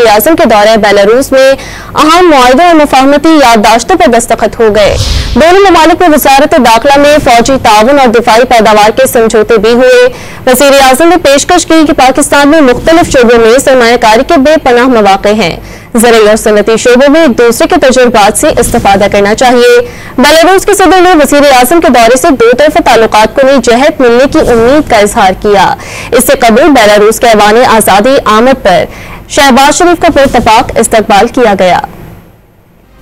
वज़ीर-ए-आज़म के दौरे बेलारूस में अहम मुआहदों और मुफाहमती याददाश्तों पर दस्तखत हो गए। दोनों ममालिक में वज़ारत दाखिला में फौजी ताउन और दिफाई पैदावार के समझौते भी हुए। वज़ीर-ए-आज़म ने पेशकश की कि पाकिस्तान में मुख्तलिफ शोबों में सरमायाकारी के बेपनाह मौक़े हैं। ज़राई और सनती शोबों में एक दूसरे के तजुर्बात से इस्तिफादा करना चाहिए। बेलारूस के सदर ने वज़ीर-ए-आज़म के दौरे से दो तरफ़ा ताल्लुकात को नई जहत मिलने की उम्मीद का इजहार किया। इससे कबल बेलारूस के ऐवान आज़ादी आमद पर शहबाज शरीफ का पुरतपाक इस्तकबाल किया गया।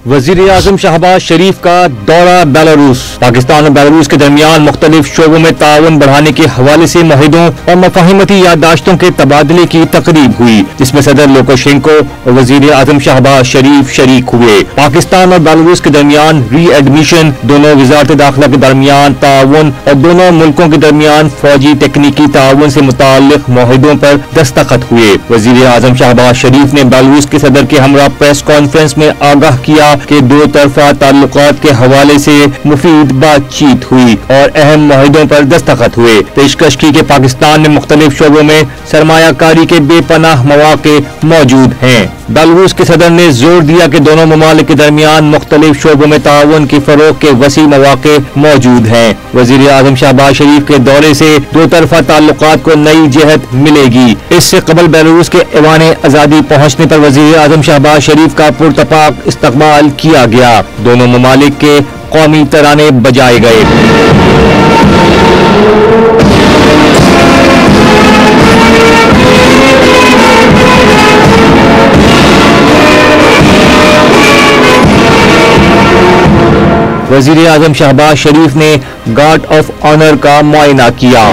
वज़ीर-ए-आज़म शहबाज शरीफ का दौरा बेलारूस। पाकिस्तान और बेलारूस के दरमियान मुख्तलिफ शोबों में ताउन बढ़ाने के हवाले से मुआहदों और मफाहिमती याददाश्तों के तबादले की तकरीब हुई, जिसमें सदर लुकाशेंको और वज़ीर-ए-आज़म शहबाज शरीफ शरीक हुए। पाकिस्तान और बेलारूस के दरमियान री एडमिशन, दोनों वज़ारत दाखिला के दरमियान ताउन और दोनों मुल्कों के दरमियान फौजी तकनीकी ताउन से मुताल्लिक मुआहदों पर दस्तखत हुए। वज़ीर-ए-आज़म शहबाज शरीफ ने बेलारूस के सदर के हमरा प्रेस कॉन्फ्रेंस में आगाह किया कि दो तरफा ताल्लुकात के हवाले से मुफीद बातचीत हुई और अहम मुआहदों पर दस्तखत हुए। पेशकश की कि पाकिस्तान में मुख्तलिफ शोबों में सरमायाकारी के बेपनाह मौके मौजूद हैं। बेलारूस के सदर ने जोर दिया कि दोनों ममालिक के दरमियान मुख्तलिफ शोबों में ताउन की फरोग के वसी मौके मौजूद हैं। वज़ीर-ए-आज़म शहबाज शरीफ के दौरे से दो तरफा ताल्लुकात को नई जहत मिलेगी। इससे कबल बेलारूस के ऐवान आज़ादी पहुंचने पर वज़ीर-ए-आज़म शहबाज शरीफ का पुरतपाक इस्तकबाल किया गया। दोनों ममालिक के कौमी तराने बजाए गए। वज़ीर-ए-आज़म शहबाज शरीफ ने गार्ड ऑफ ऑनर का मुआयना किया।